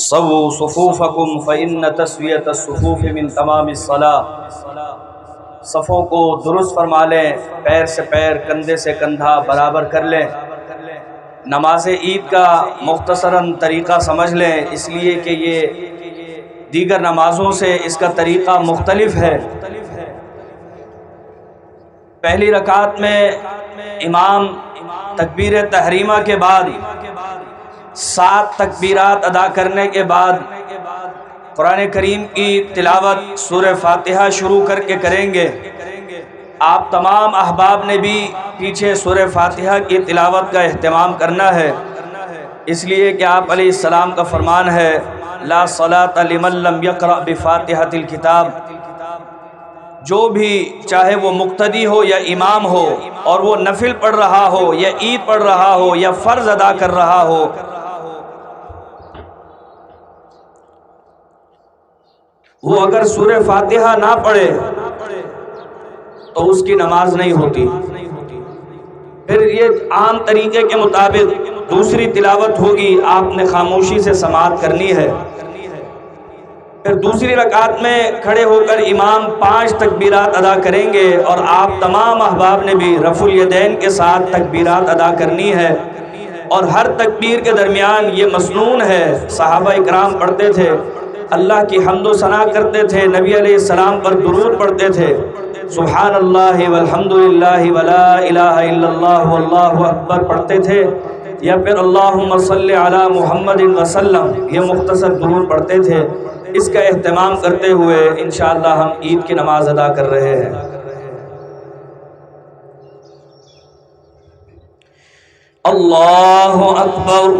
سووا صفوفکم فإن تسویۃ الصفوف من تمام الصلاۃ، صفوں کو درست فرما لیں، پیر سے پیر کندھے سے کندھا برابر کر لیں۔ نماز عید کا مختصراً طریقہ سمجھ لیں، اس لیے کہ یہ دیگر نمازوں سے اس کا طریقہ مختلف ہے۔ پہلی رکعت میں امام تکبیر تحریمہ کے بعد 7 تکبیرات ادا کرنے کے بعد قرآن کریم کی تلاوت سورہ فاتحہ شروع کر کے کریں گے۔ آپ تمام احباب نے بھی پیچھے سورہ فاتحہ کی تلاوت کا اہتمام کرنا ہے، اس لیے کہ آپ علیہ السلام کا فرمان ہے لا صلاۃ لمن لم یقرأ بفاتحۃ الکتاب، جو بھی چاہے وہ مقتدی ہو یا امام ہو اور وہ نفل پڑھ رہا ہو یا عید پڑھ رہا ہو یا فرض ادا کر رہا ہو، وہ اگر سورہ فاتحہ نہ پڑھے تو اس کی نماز نہیں ہوتی۔ پھر یہ عام طریقے کے مطابق دوسری تلاوت ہوگی، آپ نے خاموشی سے سماعت کرنی ہے۔ پھر دوسری رکعت میں کھڑے ہو کر امام 5 تکبیرات ادا کریں گے اور آپ تمام احباب نے بھی رفع الیدین کے ساتھ تکبیرات ادا کرنی ہے، اور ہر تکبیر کے درمیان یہ مسنون ہے، صحابہ اکرام پڑھتے تھے، اللہ کی حمد و ثنا کرتے تھے، نبی علیہ السلام پر درود پڑھتے تھے، سبحان اللہ والحمد للہ ولا الہ الا اللہ واللہ اکبر پڑھتے تھے، یا پھر اللہم صلی علی محمد وسلم، یہ مختصر درود پڑھتے تھے۔ اس کا اہتمام کرتے ہوئے انشاءاللہ ہم عید کی نماز ادا کر رہے ہیں۔ اللہ اکبر،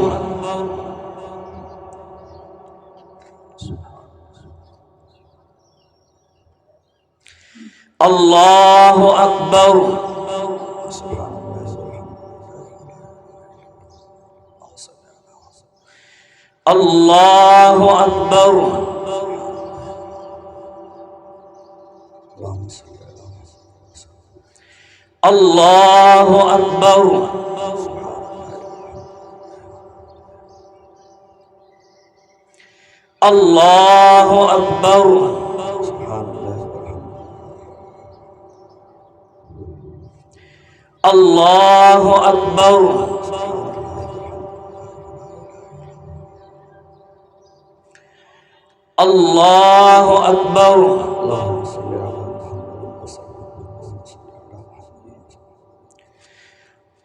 اللہ اکبر، اللہ اکبر، اللہ اکبر، اللہ اکبر، اللہ اکبر، اللہ اکبر،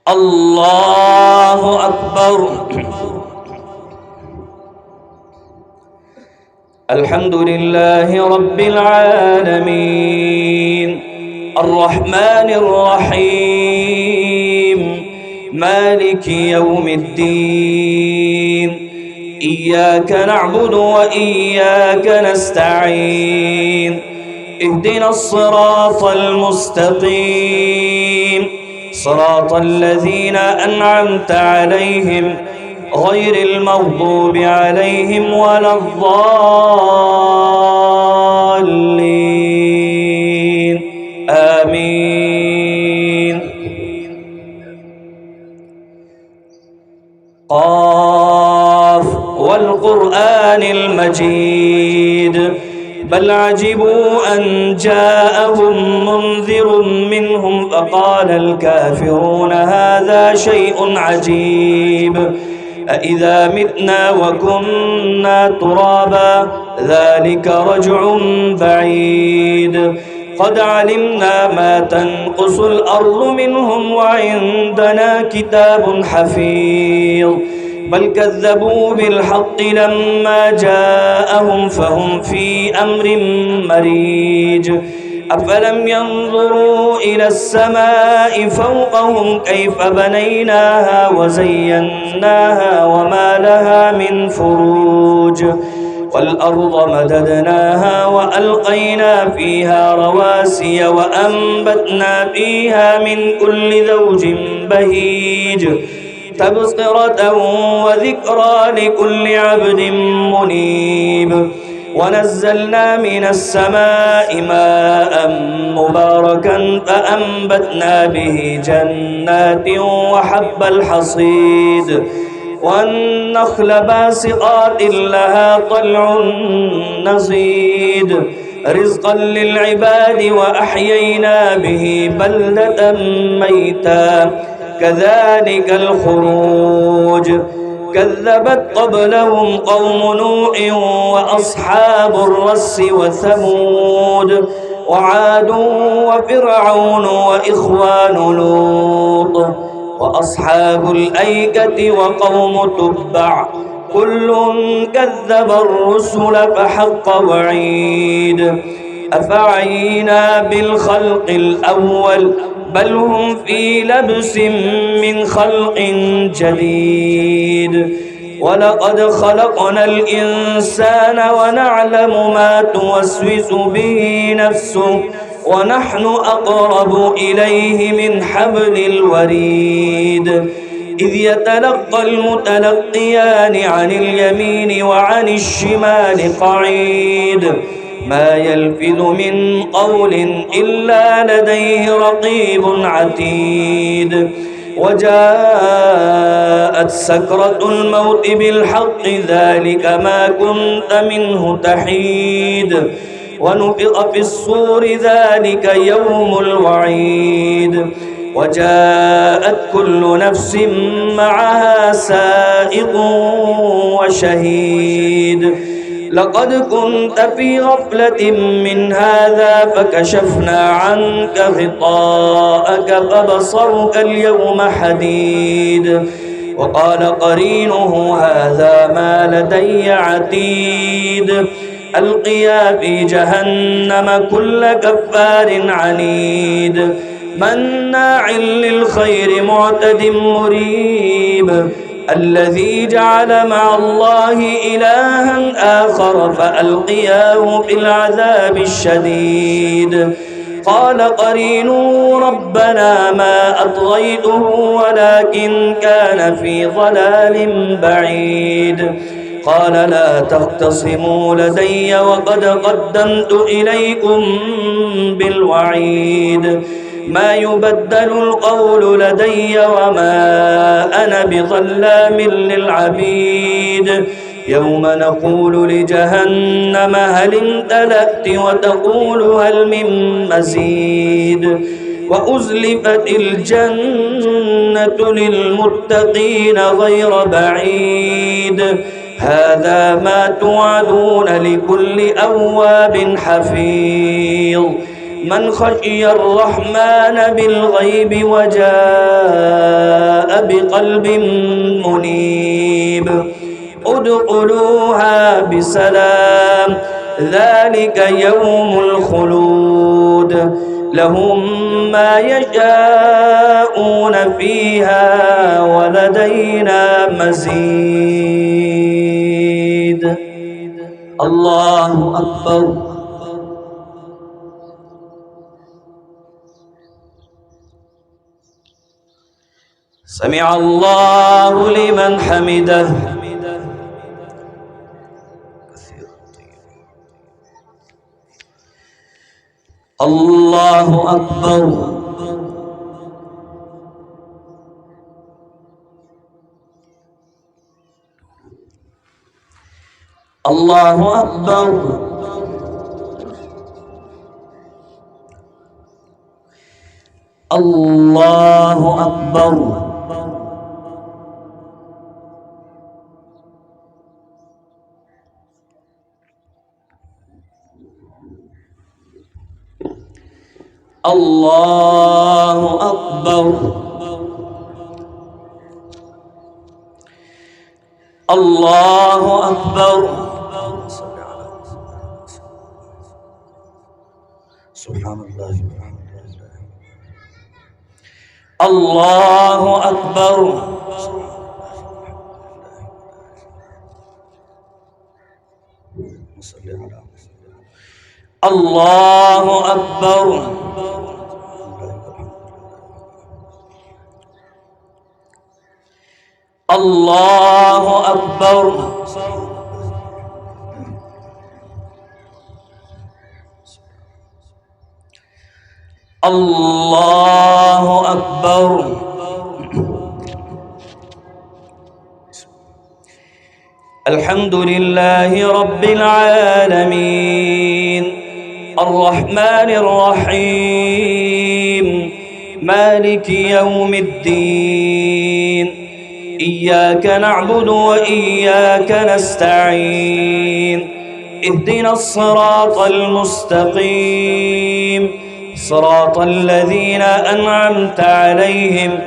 اللہ اکبر۔ الحمد للہ رب العالمین الرحمن الرحیم مالک یوم الدین إياك نعبد وإياك نستعين اهدنا الصراط المستقيم صراط الذين أنعمت عليهم غير المغضوب عليهم ولا الضالين آمين۔ والقرآن المجيد بل عجبوا أن جاءهم منذر منهم فقال الكافرون هذا شيء عجيب أإذا متنا وكنا ترابا ذلك رجع بعيد قد علمنا ما تنقص الأرض منهم وعندنا كتاب حفيظ بل كذبوا بالحق لما جاءهم فهم في أمر مريج أفلم ينظروا إلى السماء فوقهم كيف بنيناها وزيناها وما لها من فروج والأرض مددناها وألقينا فيها رواسي وأنبتنا فيها من كل زوج بهيج تبصرة وذكرى لكل عبد منيب ونزلنا من السماء ماء مباركا فأنبتنا به جنات وحب الحصيد والنخل باسقات لها طلع نضيد رزقا للعباد وأحيينا به بلدة ميتا كذلك الخروج كذبت قبلهم قوم نوح وأصحاب الرس وثمود وعاد وفرعون وإخوان لوط وأصحاب الأيكة وقوم تبع كل كذب الرسل فحق وعيد أفعينا بالخلق الأول بل هم في لبس من خلق جديد ولقد خلقنا الإنسان ونعلم ما توسوس به نفسه ونحن أقرب إليه من حبل الوريد إذ يتلقى المتلقيان عن اليمين وعن الشمال قعيد ما يلفظ من قول إلا لديه رقيب عتيد وجاءت سكرة الموت بالحق ذلك ما كنت منه تحيد ونفخ في الصور ذلك يوم الوعيد وجاءت كل نفس معها سائق وشهيد لقد كنت في غفلة من هذا فكشفنا عنك غطاءك فبصرك اليوم حديد وقال قرينه هذا ما لدي عتيد ألقيا في جهنم كل كفار عنيد مناع للخير معتد مريب الذي جعل مع الله إلها آخر فألقياه في العذاب الشديد قال قرينه ربنا ما أطغيته ولكن كان في ضلال بعيد قال لا تختصموا لدي وقد قدمت إليكم بالوعيد ما يبدل القول لدي وما أنا بظلام للعبيد يوم نقول لجهنم هل امتلأت وتقول هل من مزيد وأزلفت الجنة للمتقين غير بعيد هذا ما توعدون لكل أواب حفيظ من خشي الرحمن بالغيب وجاء بقلب منيب ادخلوها بسلام ذلك يوم الخلود لهم ما يشاءون فيها ولدينا مزيد الله أكبر سمع الله لمن حمده الله أكبر الله أكبر الله أكبر الله أكبر الله أكبر سبحان الله الله أكبر الله أكبر الله أكبر الله أكبر الحمد لله رب العالمين الرحمن الرحيم مالك يوم الدين إياك نعبد وإياك نستعين اهدنا الصراط المستقيم صراط الذين أنعمت عليهم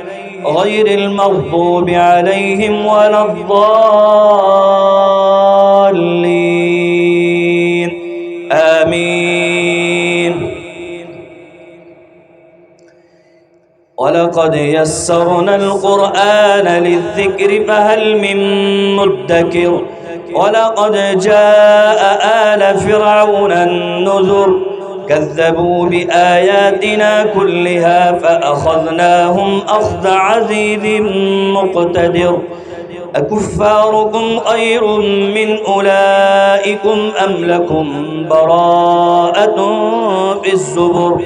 غير المغضوب عليهم ولا الضالين آمين. ولقد يسرنا القرآن للذكر فهل من مدكر ولقد جاء آل فرعون النذر كذبوا بآياتنا كلها فأخذناهم أخذ عزيز مقتدر أكفاركم خير من أولئكم أم لكم براءة في الزبر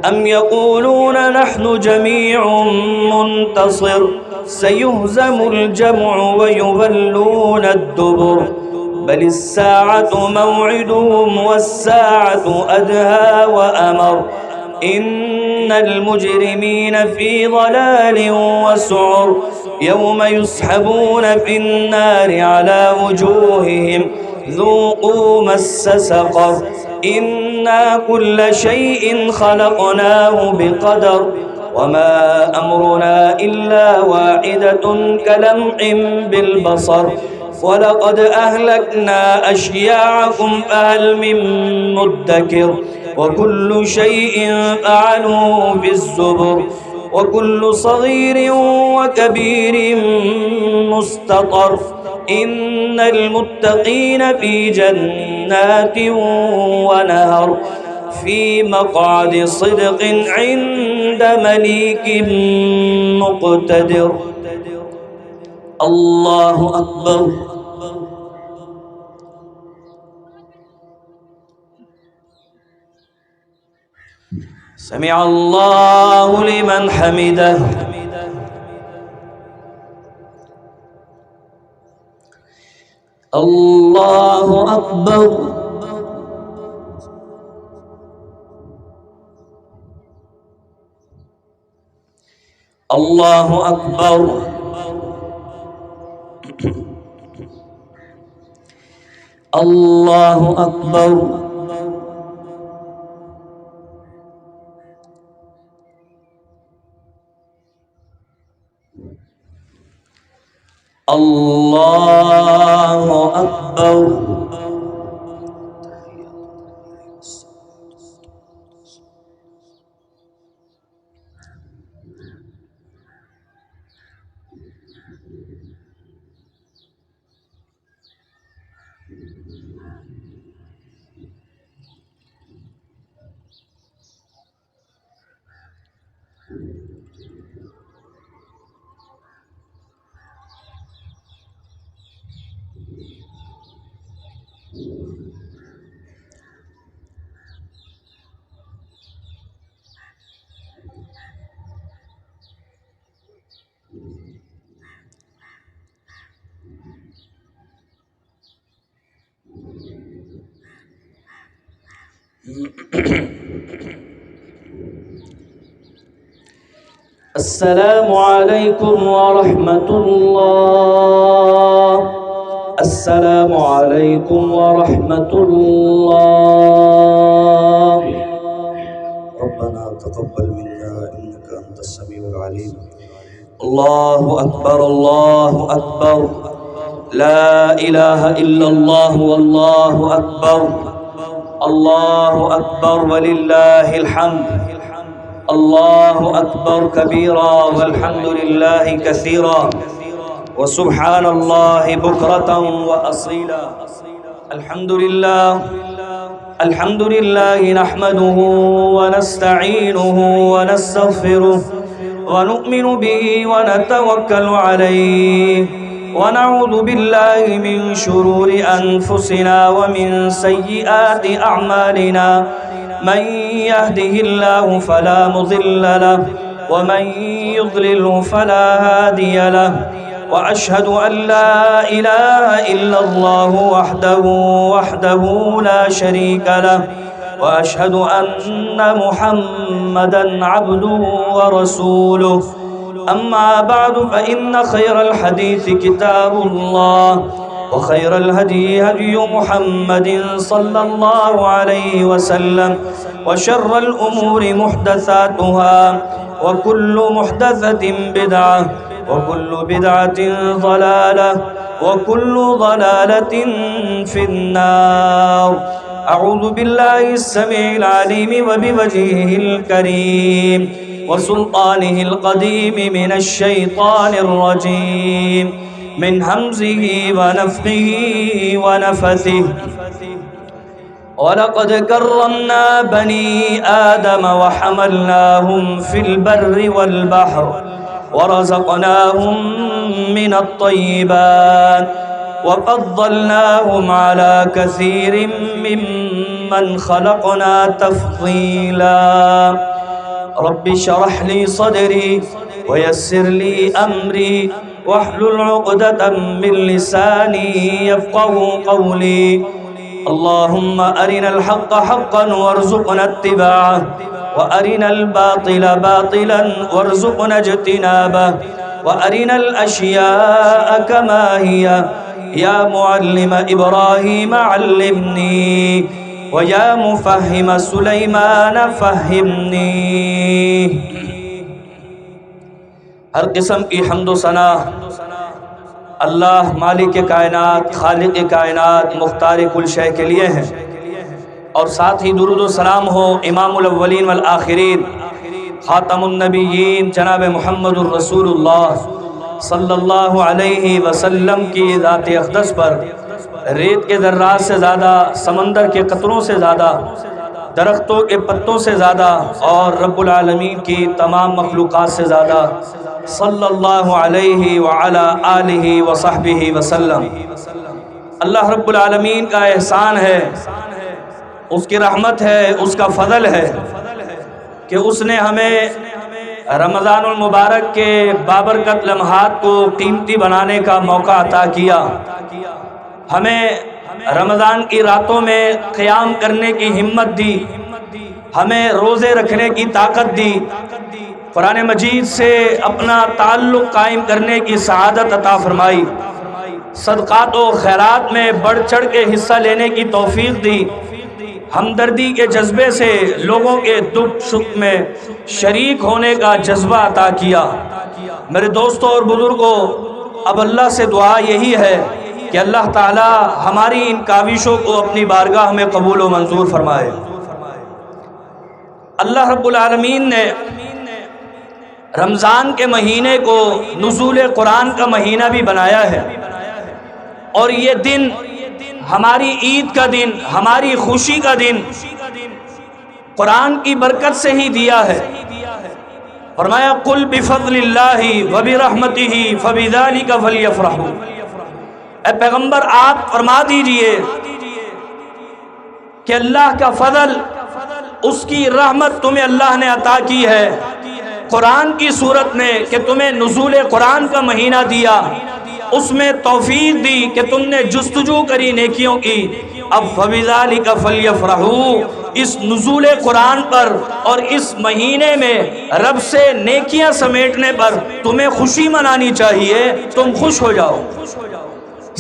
أم يقولون نحن جميع منتصر سيهزم الجمع ويولون الدبر بل الساعة موعدهم والساعة أدهى وأمر إن المجرمين في ضلال وسعر يوم يسحبون في النار على وجوههم ذوقوا مس سقر إنا كل شيء خلقناه بقدر وما أمرنا إلا واحدة كلمح بالبصر ولقد أهلكنا أشياعكم فهل من مدكر وكل شيء فعلوه في الزبر وكل صغير وكبير مستطر إن المتقين في جنات ونهر في مقعد صدق عند مليك مقتدر. الله أكبر. سمع الله لمن حمده. الله أكبر. الله أكبر. الله أكبر. الله أكبر. السلام عليكم ورحمة الله. السلام عليكم ورحمة الله. ربنا تقبل منا إنك أنت السميع العليم. الله أكبر. الله أكبر. لا إله إلا الله والله أكبر. الله أكبر ولله الحمد. الله أكبر كبيرا والحمد لله كثيرا وسبحان الله بكرة وأصيلا. الحمد لله. الحمد لله نحمده ونستعينه ونستغفره ونؤمن به ونتوكل عليه ونعوذ بالله من شرور أنفسنا ومن سيئات أعمالنا من يهده الله فلا مضل له ومن يضلله فلا هادي له وأشهد أن لا إله إلا الله وحده لا شريك له وأشهد أن محمدًا عبده ورسوله أما بعد فإن خير الحديث كتاب الله وخير الهدي هدي محمد صلى الله عليه وسلم وشر الأمور محدثاتها وكل محدثة بدعة وكل بدعة ضلالة وكل ضلالة في النار. أعوذ بالله السميع العليم وبوجهه الكريم وسلطانه القديم من الشيطان الرجيم من همزه ونفخه ونفثه. ولقد كرمنا بني آدم وحملناهم في البر والبحر ورزقناهم من الطيبات وفضلناهم على كثير ممن خلقنا تفضيلا. رب اشرح لي صدري ويسر لي أمري واحلل عقدة من لساني يفقه قولي. اللهم أرنا الحق حقا وارزقنا اتباعه وأرنا الباطل باطلا وارزقنا اجتنابه وأرنا الأشياء كما هي. يا معلم إبراهيم علمني ويا مفهم سليمان فهمني. ہر قسم کی حمد و ثنا اللہ مالک کائنات خالق کائنات مختار کل شے کے لیے ہیں، اور ساتھ ہی درود و سلام ہو امام الاولین والآخرین خاتم النبیین جناب محمد الرسول اللہ صلی اللہ علیہ وسلم کی ذات اقدس پر، ریت کے ذرات سے زیادہ، سمندر کے قطروں سے زیادہ، درختوں کے پتوں سے زیادہ، اور رب العالمین کی تمام مخلوقات سے زیادہ صلی اللہ علیہ وعلا آلہ وصحبہ وسلم. اللہ رب العالمین کا احسان ہے، اس کی رحمت ہے، اس کا فضل ہے کہ اس نے ہمیں رمضان المبارک کے بابرکت لمحات کو قیمتی بنانے کا موقع عطا کیا، ہمیں رمضان کی راتوں میں قیام کرنے کی ہمت دی، ہمیں روزے رکھنے کی طاقت دی، قرآن مجید سے اپنا تعلق قائم کرنے کی سعادت عطا فرمائی، صدقات و خیرات میں بڑھ چڑھ کے حصہ لینے کی توفیق دی، ہمدردی کے جذبے سے لوگوں کے دکھ سکھ میں شریک ہونے کا جذبہ عطا کیا. میرے دوستوں اور بزرگوں، اب اللہ سے دعا یہی ہے کہ اللہ تعالی ہماری ان کاوشوں کو اپنی بارگاہ میں قبول و منظور فرمائے. اللہ رب العالمین نے رمضان کے مہینے کو نزول قرآن کا مہینہ بھی بنایا ہے، اور یہ دن ہماری عید کا دن، ہماری خوشی کا دن قرآن کی برکت سے ہی دیا ہے. فرمایا قل بفضل اللہ وبرحمتہ فبذلک فلیفرحوا. اے پیغمبر آپ فرما دیجئے کہ اللہ کا فضل، اس کی رحمت تمہیں اللہ نے عطا کی ہے قرآن کی صورت میں، کہ تمہیں نزول قرآن کا مہینہ دیا، اس میں توفیق دی کہ تم نے جستجو کری نیکیوں کی. اب فبذالک فلیفرحوا، اس نزول قرآن پر اور اس مہینے میں رب سے نیکیاں سمیٹنے پر تمہیں خوشی منانی چاہیے، تم خوش ہو جاؤ.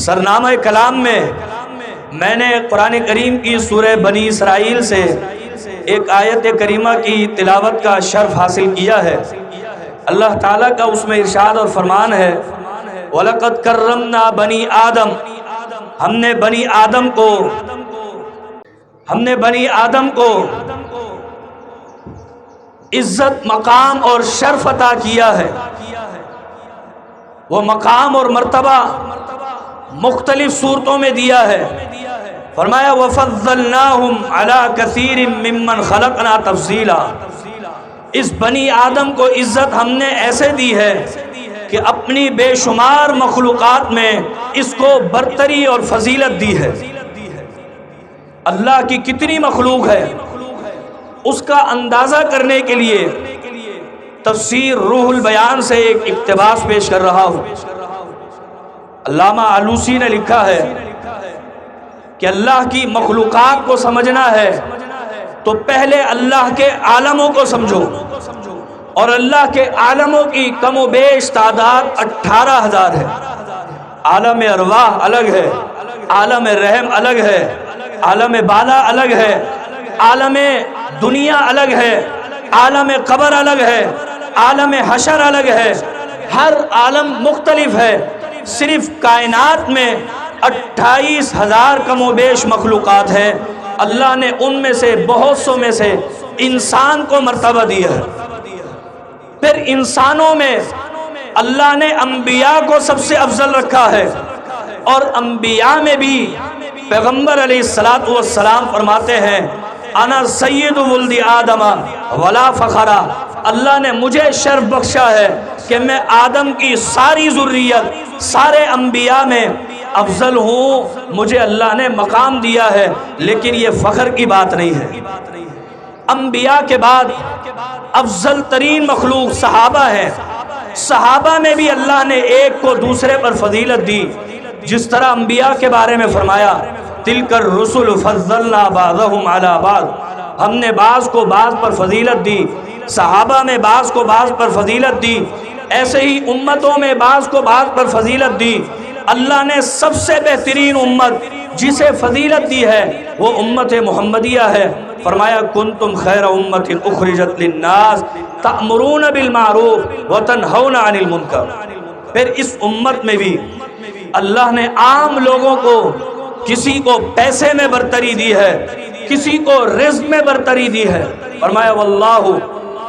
سرنامہ کلام میں نے قرآن کریم کی سورہ بنی اسرائیل سے ایک آیت کریمہ کی تلاوت کا شرف حاصل کیا ہے. اللہ تعالیٰ کا اس میں ارشاد اور فرمان ہے وَلَقَدْ كَرَّمْنَا بَنِي آدم، ہم نے بنی آدم کو عزت، مقام اور شرف عطا کیا ہے. وہ مقام اور مرتبہ مختلف صورتوں میں دیا ہے. فرمایا وَفَضَّلْنَاهُمْ عَلَىٰ كَثِيرٍ مِّمَّنْ خَلَقْنَا تَفْضِيلًا. اس بنی آدم کو عزت ہم نے ایسے دی ہے کہ اپنی بے شمار مخلوقات میں اس کو برتری اور فضیلت دی ہے. اللہ کی کتنی مخلوق ہے اس کا اندازہ کرنے کے لیے تفسیر روح البیان سے ایک اقتباس پیش کر رہا ہوں. علامہ آلوسی نے لکھا ہے کہ اللہ کی مخلوقات کو سمجھنا ہے تو پہلے اللہ کے عالموں کو سمجھو، اور اللہ کے عالموں کی کم و بیش تعداد 18,000 ہے۔ عالم ارواح الگ ہے، عالم رحم الگ ہے، عالم بالا الگ ہے، عالم دنیا الگ ہے، عالم قبر الگ ہے، عالم حشر الگ ہے، ہر عالم مختلف ہے۔ صرف کائنات میں 28,000 کم و بیش مخلوقات ہیں، اللہ نے ان میں سے بہت سو میں سے انسان کو مرتبہ دیا ہے۔ پھر انسانوں میں اللہ نے انبیاء کو سب سے افضل رکھا ہے، اور انبیاء میں بھی پیغمبر علیہ السلام فرماتے ہیں انا سید ولد آدم ولا فخرا، اللہ نے مجھے شرف بخشا ہے کہ میں آدم کی ساری ذریت سارے انبیاء میں افضل ہوں، مجھے اللہ نے مقام دیا ہے، لیکن یہ فخر کی بات نہیں ہے۔ انبیاء کے بعد افضل ترین مخلوق صحابہ ہیں، صحابہ میں بھی اللہ نے ایک کو دوسرے پر فضیلت دی، جس طرح انبیاء کے بارے میں فرمایا تلک الرسل فضلنا بعضهم علی بعض، ہم نے بعض کو بعض پر فضیلت دی، صحابہ میں بعض کو بعض پر فضیلت دی، ایسے ہی امتوں میں بعض کو بعض پر فضیلت دی۔ اللہ نے سب سے بہترین امت جسے فضیلت دی ہے وہ امت محمدیہ ہے، فرمایا کنتم خیر امت اخرجت للناس تأمرون بالمعروف وتنہون عن المنکر۔ پھر اس امت میں بھی اللہ نے عام لوگوں کو، کسی کو پیسے میں برتری دی ہے، کسی کو رزق میں برتری دی ہے، فرمایا واللہ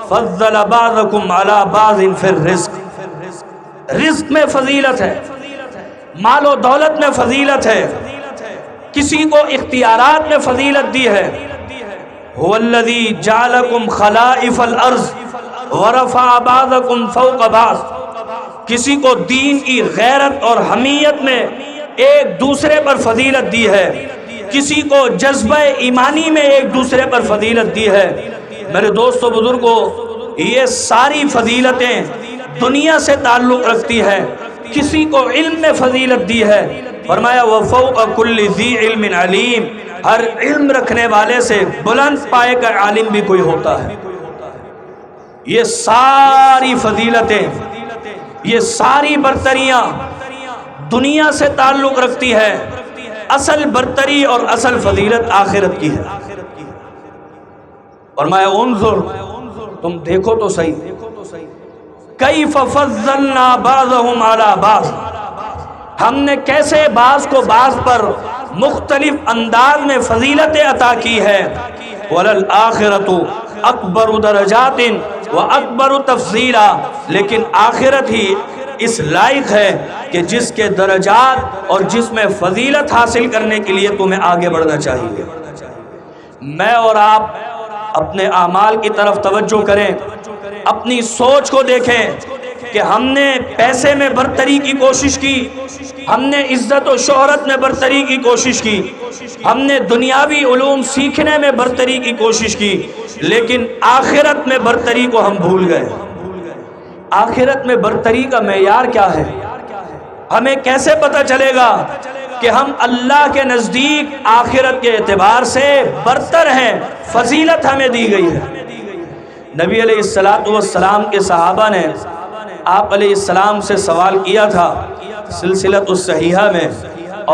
فضل بعضکم علی بعض فی الرزق، رزق میں فضیلت ہے، مال و دولت میں فضیلت ہے، کسی کو اختیارات میں فضیلت دی ہے۔ هو الذی جعلکم خلائف الارض ورفع بعضکم فوق بعض، کسی کو دین کی غیرت اور حمیت میں ایک دوسرے پر فضیلت دی ہے، کسی کو جذبہ ایمانی میں ایک دوسرے پر فضیلت دی ہے۔ میرے دوستو بزرگوں، یہ ساری فضیلتیں دنیا سے تعلق رکھتی ہے، کسی کو علم میں فضیلت دی ہے، فرمایا وَفَوْقَ كُلِّ ذِي عِلْمٍ عَلِيمٍ، ہر علم رکھنے والے سے بلند پائے کا عالم بھی کوئی ہوتا ہے۔ یہ ساری فضیلتیں، یہ ساری برتریاں دنیا سے تعلق رکھتی ہے، اصل برتری اور اصل فضیلت آخرت کی ہے۔ فرمایا انظر، تم دیکھو تو صحیح، کیف فضلنا بعضهم علی بعض، ہم نے کیسے بعض کو بعض پر مختلف انداز میں فضیلتیں عطا کی ہے۔ وَلَلْآخِرَةُ أَكْبَرُ دَرَجَاتٍ وَأَكْبَرُ تَفْضِيلًا، لیکن آخرت ہی اس لائق ہے کہ جس کے درجات اور جس میں فضیلت حاصل کرنے کے لیے تمہیں آگے بڑھنا چاہیے۔ میں اور آپ اپنے اعمال کی طرف توجہ کریں، اپنی سوچ کو دیکھیں کہ ہم نے پیسے میں برتری کی کوشش کی، ہم نے عزت و شہرت میں برتری کی کوشش کی، ہم نے دنیاوی علوم سیکھنے میں برتری کی کوشش کی، لیکن آخرت میں برتری کو ہم بھول گئے۔ آخرت میں برتری کا معیار کیا ہے؟ ہمیں کیسے پتہ چلے گا کہ ہم اللہ کے نزدیک آخرت کے اعتبار سے برتر ہیں؟ فضیلت ہمیں دی گئی ہے۔ نبی علیہ السلام کے صحابہ نے آپ علیہ السلام سے سوال کیا تھا سلسلۃ الصحیحہ میں،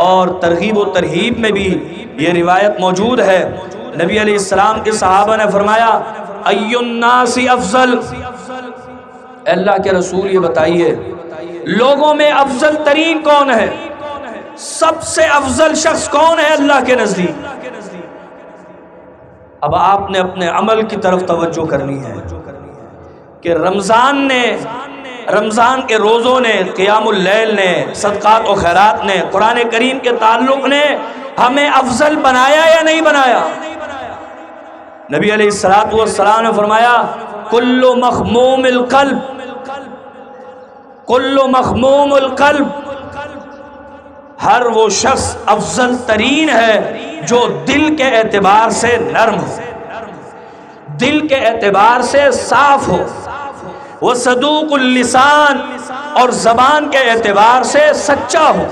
اور ترغیب و ترہیب میں بھی یہ روایت موجود ہے۔ نبی علیہ السلام کے صحابہ نے فرمایا ای الناس افضل، اے اللہ کے رسول یہ بتائیے لوگوں میں افضل ترین کون ہے؟ سب سے افضل شخص کون ہے اللہ کے نزدیک؟ اب آپ نے اپنے عمل کی طرف توجہ کرنی ہے کہ رمضان کے روزوں نے، قیام اللیل نے، صدقات و خیرات نے، قرآن کریم کے تعلق نے ہمیں افضل بنایا یا نہیں بنایا؟ نبی علیہ السلام نے فرمایا کل مخموم القلب، کل مخموم القلب، ہر وہ شخص افضل ترین ہے جو دل کے اعتبار سے نرم ہو، دل کے اعتبار سے صاف ہو، وہ صدوق اللسان، اور زبان کے اعتبار سے سچا ہو۔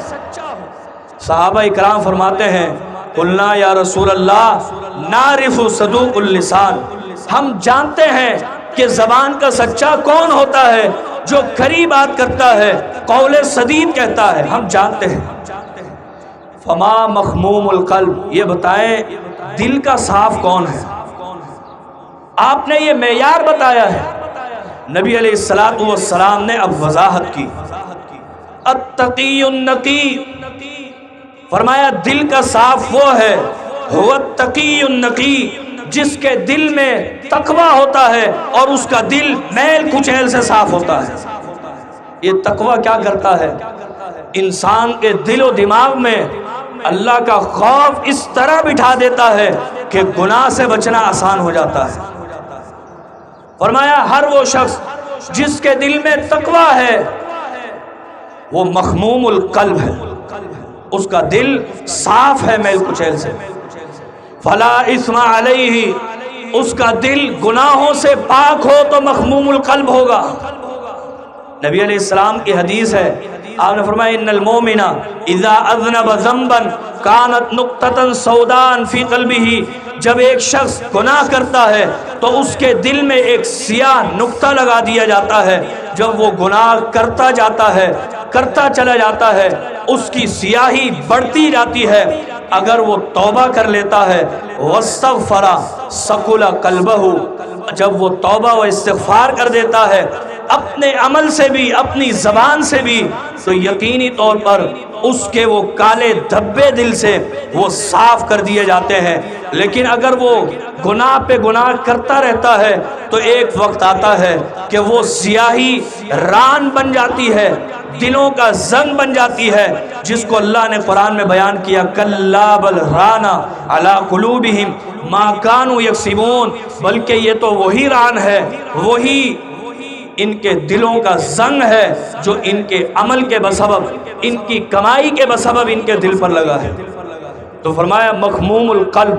صحابہ اکرام فرماتے ہیں قلنا یا رسول اللہ نعرف صدوق اللسان، ہم جانتے ہیں کہ زبان کا سچا کون ہوتا ہے، جو کھری بات کرتا ہے، قول سدید کہتا ہے، ہم جانتے ہیں۔ فما مخموم القلب، یہ بتائیں دل کا صاف کون ہے؟ آپ نے یہ معیار بتایا ہے۔ نبی علیہ الصلوۃ والسلام نے اب وضاحت کی، التقی النقی، فرمایا دل کا صاف وہ ہے، هو التقی النقی، جس کے دل میں تقوی ہوتا ہے اور اس کا دل میل کچیل سے صاف ہوتا ہے۔ یہ تقوی کیا کرتا ہے؟ انسان کے دل و دماغ میں اللہ کا خوف اس طرح بٹھا دیتا ہے کہ گناہ سے بچنا آسان ہو جاتا ہے۔ فرمایا ہر وہ شخص جس کے دل میں تقوی ہے وہ مخموم القلب ہے، اس کا دل صاف ہے میل کچیل سے۔ فلا اثم علیہ، اس کا دل گناہوں سے پاک ہو تو مخموم القلب ہوگا۔ نبی علیہ السلام کی حدیث ہے، آپ نے فرمایا ان المومن اذا اذنب ذنبا كانت نقطة سوداء في قلبه، جب ایک شخص گناہ کرتا ہے تو اس کے دل میں ایک سیاہ نقطہ لگا دیا جاتا ہے۔ جب وہ گناہ کرتا جاتا ہے، کرتا چلا جاتا ہے، اس کی سیاہی بڑھتی جاتی ہے۔ اگر وہ توبہ کر لیتا ہے واستغفر ثقل قلبہ، جب وہ توبہ و استغفار کر دیتا ہے اپنے عمل سے بھی اپنی زبان سے بھی، تو یقینی طور پر اس کے وہ کالے دھبے دل سے وہ صاف کر دیے جاتے ہیں۔ لیکن اگر وہ گناہ پہ گناہ کرتا رہتا ہے تو ایک وقت آتا ہے کہ وہ سیاہی ران بن جاتی ہے، دلوں کا زنگ بن جاتی ہے، جس کو اللہ نے قرآن میں بیان کیا کلا بل رانا علی قلوبہم ما کانوا یکسبون، بلکہ یہ تو وہی ران ہے، وہی ان کے دلوں کا زنگ ہے جو ان کے عمل کے بسبب، ان کی کمائی کے بسبب ان کے دل پر لگا ہے۔ تو فرمایا مخموم القلب،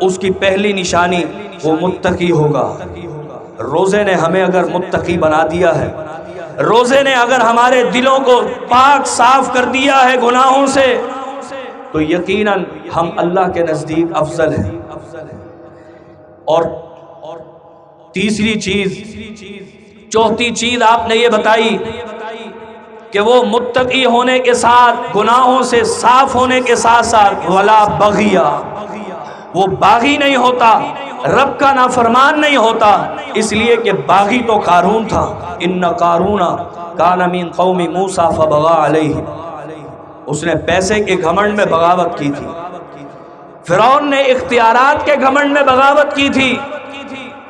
اس کی پہلی نشانی وہ متقی ہوگا۔ روزے نے ہمیں اگر متقی بنا دیا ہے، روزے نے اگر ہمارے دلوں کو پاک صاف کر دیا ہے گناہوں سے، تو یقیناً ہم اللہ کے نزدیک افضل ہیں۔ اور تیسری چیز، چوتھی چیز آپ نے یہ بتائی کہ وہ متقی ہونے کے ساتھ، گناہوں سے صاف ہونے کے ساتھ ساتھ ولا بغیہ، وہ باغی نہیں ہوتا، رب کا نافرمان نہیں ہوتا، اس لیے کہ باغی تو قارون تھا، ان قارون کان من قوم موسیٰ فبغى علیہ، اس نے پیسے کے گھمنڈ میں بغاوت کی تھی، فرعون نے اختیارات کے گھمنڈ میں بغاوت کی تھی،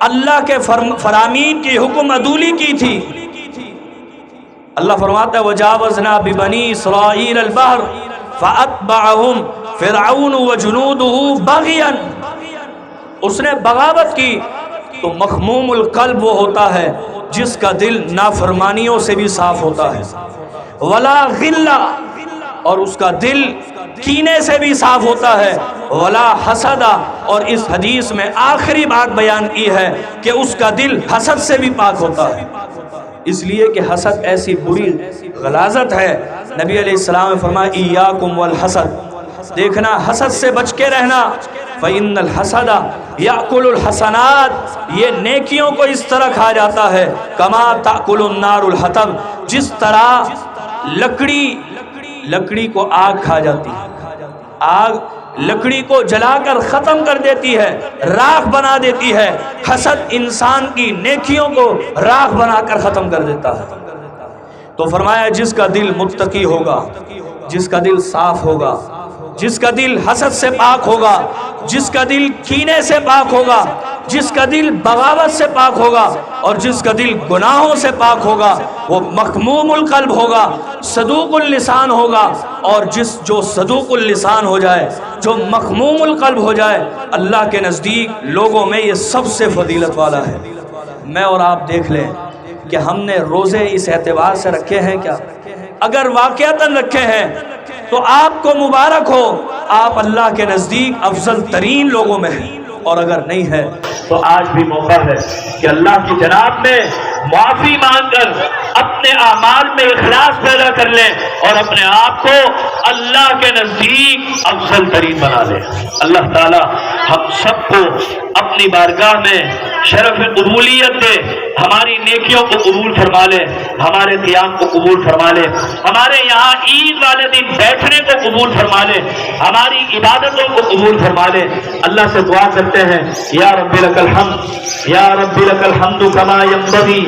اللہ کے فرامین کی حکم عدولی کی تھی۔ اللہ فرماتا ہے وجاوزنا ببنی اسرائیل البحر فاتبعہم فرعون وجنودہ بغیا، اس نے بغاوت کی۔ تو مخموم القلب وہ ہوتا ہے جس کا دل نافرمانیوں سے بھی صاف ہوتا ہے، ولا غلہ، اور اس کا دل کینے سے بھی صاف ہوتا ہے، ولا حسدہ، اور اس حدیث میں آخری بات بیان کی ہے کہ اس کا دل حسد سے بھی پاک ہوتا ہے، اس لیے کہ حسد ایسی بری غلاظت ہے۔ نبی علیہ السلام نے فرمایا ایاکم والحسد، دیکھنا حسد سے بچ کے رہنا، فإن الحسد یأکل الحسنات، یہ نیکیوں کو اس طرح کھا جاتا ہے، کما تأکل النار الحطب، جس طرح لکڑی کو آگ کھا جاتی ہے، آگ لکڑی کو جلا کر ختم کر دیتی ہے، راکھ بنا دیتی ہے، حسد انسان کی نیکیوں کو راکھ بنا کر ختم کر دیتا ہے۔ تو فرمایا جس کا دل متقی ہوگا، جس کا دل صاف ہوگا، جس کا دل حسد سے پاک ہوگا، جس کا دل کینے سے پاک ہوگا، جس کا دل بغاوت سے پاک ہوگا، اور جس کا دل گناہوں سے پاک ہوگا، وہ مخموم القلب ہوگا، صدوق اللسان ہوگا۔ اور جو صدوق اللسان ہو جائے، جو مخموم القلب ہو جائے، اللہ کے نزدیک لوگوں میں یہ سب سے فضیلت والا ہے۔ میں اور آپ دیکھ لیں کہ ہم نے روزے اس اعتبار سے رکھے ہیں کیا؟ اگر واقعتاً رکھے ہیں تو آپ کو مبارک ہو، آپ اللہ کے نزدیک افضل ترین لوگوں میں ہیں، اور اگر نہیں ہے تو آج بھی موقع ہے کہ اللہ کی جناب میں معافی مانگ کر اپنے اعمال میں اخلاص پیدا کر لیں اور اپنے آپ کو اللہ کے نزدیک افضل ترین بنا لیں۔ اللہ تعالی ہم سب کو اپنی بارگاہ میں شرف قبولیت دے، ہماری نیکیوں کو قبول فرما لے، ہمارے قیام کو قبول فرما لے، ہمارے یہاں عید والے دن بیٹھنے کو قبول فرما لے، ہماری عبادتوں کو قبول فرما لے۔ اللہ سے دعا کرتے ہیں، یا رب لک الحمد، یا رب لک الحمد کما ینبغی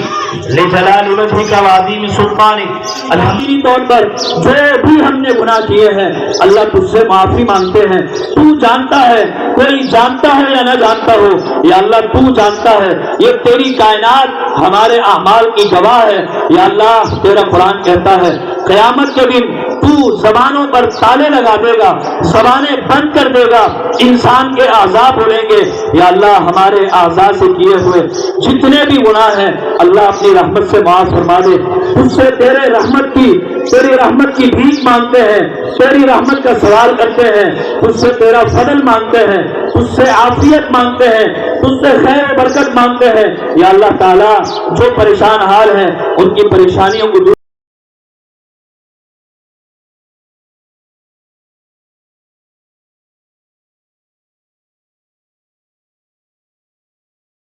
لجلال وجہک وعظیم سلطانک۔ الحمدی طور پر جو بھی ہم نے گناہ کیے ہیں اللہ تجھ سے معافی مانگتے ہیں۔ تو جانتا ہے، کوئی جانتا ہے یا نہ جانتا ہو، یا اللہ تو جانتا ہے، یہ تیری کائنات ہمارے اعمال کی گواہ ہے۔ یا اللہ تیرا قرآن کہتا ہے قیامت کے دن تو زبانوں پر تالے لگا دے گا، زبانیں بند کر دے گا، انسان کے اعضاء بولیں گے۔ یا اللہ ہمارے اعضاء سے کیے ہوئے جتنے بھی گناہ ہیں اللہ اپنی رحمت سے معاف فرما دے۔ تجھ سے تیری رحمت کی بھیک مانگتے ہیں، تیری رحمت کا سوال کرتے ہیں، تجھ سے تیرا فضل مانگتے ہیں، تجھ سے عافیت مانگتے ہیں، تجھ سے خیر و برکت مانگتے ہیں۔ یا اللہ تعالیٰ جو پریشان حال ہیں ان کی پریشانیوں کو